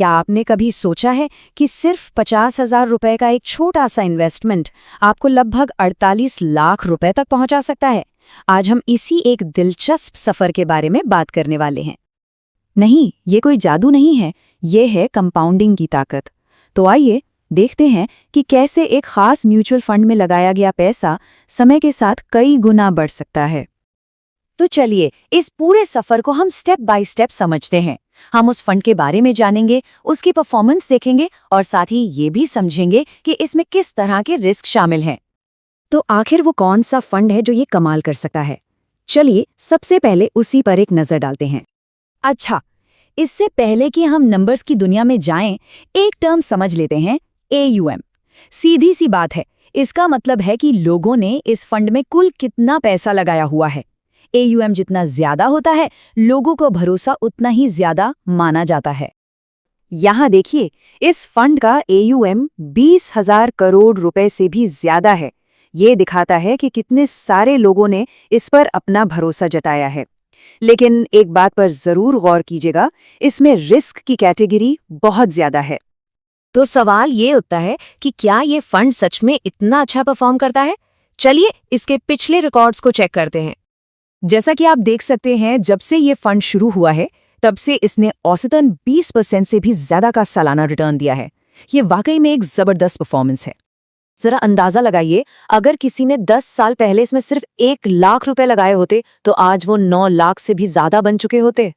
क्या आपने कभी सोचा है कि सिर्फ 50,000 रुपए का एक छोटा सा इन्वेस्टमेंट आपको लगभग 48 लाख रुपए तक पहुंचा सकता है? आज हम इसी एक दिलचस्प सफर के बारे में बात करने वाले हैं। नहीं, ये कोई जादू नहीं है, ये है कंपाउंडिंग की ताकत। तो आइए देखते हैं कि कैसे एक खास म्यूचुअल फंड में लगाया गया पैसा समय के साथ कई गुना बढ़ सकता है। तो चलिए इस पूरे सफर को हम स्टेप बाय स्टेप समझते हैं। हम उस फंड के बारे में जानेंगे, उसकी परफॉर्मेंस देखेंगे और साथ ही ये भी समझेंगे कि इसमें किस तरह के रिस्क शामिल हैं। तो आखिर वो कौन सा फंड है जो ये कमाल कर सकता है? चलिए सबसे पहले उसी पर एक नजर डालते हैं। अच्छा, इससे पहले कि हम नंबर्स की दुनिया में जाएं, एक टर्म समझ लेते हैं, AUM। सीधी सी बात है, इसका मतलब है कि लोगों ने इस फंड में कुल कितना पैसा लगाया हुआ है। AUM जितना ज्यादा होता है, लोगों को भरोसा उतना ही ज्यादा माना जाता है। यहाँ देखिए, इस फंड का AUM 20,000 करोड़ रुपए से भी ज्यादा है। ये दिखाता है कि कितने सारे लोगों ने इस पर अपना भरोसा जताया है। लेकिन एक बात पर जरूर गौर कीजिएगा, इसमें रिस्क की कैटेगरी बहुत ज्यादा है। तो सवाल ये उठता है कि क्या ये फंड सच में इतना अच्छा परफॉर्म करता है? चलिए इसके पिछले रिकॉर्ड्स को चेक करते हैं। जैसा कि आप देख सकते हैं, जब से ये फंड शुरू हुआ है, तब से इसने औसतन 20% से भी ज्यादा का सालाना रिटर्न दिया है। ये वाकई में एक जबरदस्त परफॉर्मेंस है। जरा अंदाजा लगाइए, अगर किसी ने 10 साल पहले इसमें सिर्फ 1 लाख रुपए लगाए होते तो आज वो 9 लाख से भी ज्यादा बन चुके होते।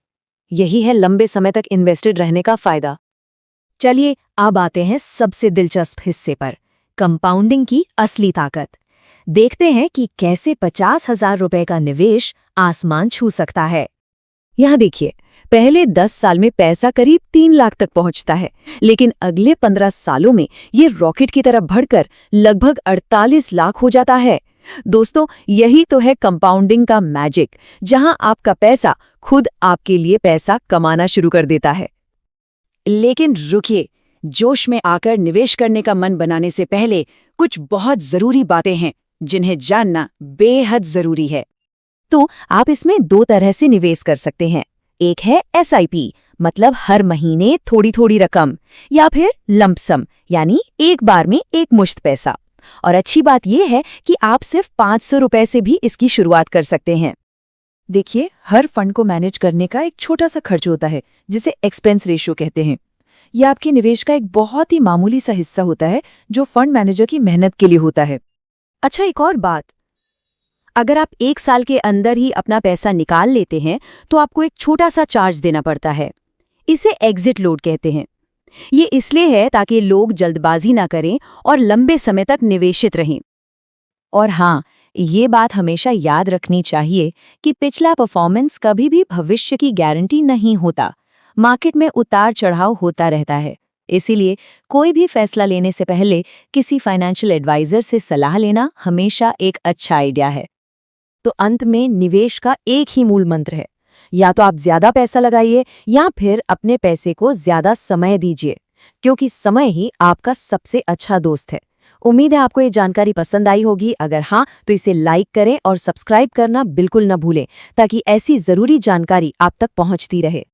यही है लंबे समय तक इन्वेस्टेड रहने का फायदा। चलिए अब आते हैं सबसे दिलचस्प हिस्से पर, कंपाउंडिंग की असली ताकत। देखते हैं कि कैसे 50,000 रुपए का निवेश आसमान छू सकता है। यहाँ देखिए, पहले 10 साल में पैसा करीब 3 लाख तक पहुंचता है, लेकिन अगले 15 सालों में ये रॉकेट की तरफ बढ़कर लगभग 48 लाख हो जाता है। दोस्तों, यही तो है कंपाउंडिंग का मैजिक, जहां आपका पैसा खुद आपके लिए पैसा कमाना शुरू कर देता है। लेकिन रुकिए, जोश में आकर निवेश करने का मन बनाने से पहले कुछ बहुत जरूरी बातें हैं जिन्हें जानना बेहद जरूरी है। तो आप इसमें 2 तरह से निवेश कर सकते हैं। एक है SIP, मतलब हर महीने थोड़ी थोड़ी रकम, या फिर लंपसम, यानी एक बार में एक मुश्त पैसा। और अच्छी बात यह है कि आप सिर्फ 500 रुपए से भी इसकी शुरुआत कर सकते हैं। देखिए, हर फंड को मैनेज करने का एक छोटा सा खर्च होता है, जिसे एक्सपेंस रेशियो कहते हैं। यह आपके निवेश का एक बहुत ही मामूली सा हिस्सा होता है, जो फंड मैनेजर की मेहनत के लिए होता है। अच्छा, एक और बात, अगर आप 1 साल के अंदर ही अपना पैसा निकाल लेते हैं तो आपको एक छोटा सा चार्ज देना पड़ता है। इसे एग्जिट लोड कहते हैं। ये इसलिए है ताकि लोग जल्दबाजी ना करें और लंबे समय तक निवेशित रहें। और हाँ, ये बात हमेशा याद रखनी चाहिए कि पिछला परफॉर्मेंस कभी भी भविष्य की गारंटी नहीं होता। मार्केट में उतार चढ़ाव होता रहता है। इसीलिए कोई भी फैसला लेने से पहले किसी फाइनेंशियल एडवाइजर से सलाह लेना हमेशा एक अच्छा आइडिया है। तो अंत में निवेश का एक ही मूल मंत्र है, या तो आप ज्यादा पैसा लगाइए या फिर अपने पैसे को ज्यादा समय दीजिए, क्योंकि समय ही आपका सबसे अच्छा दोस्त है। उम्मीद है आपको ये जानकारी पसंद आई होगी। अगर हाँ, तो इसे लाइक करें और सब्सक्राइब करना बिल्कुल न भूलें, ताकि ऐसी जरूरी जानकारी आप तक पहुंचती रहे।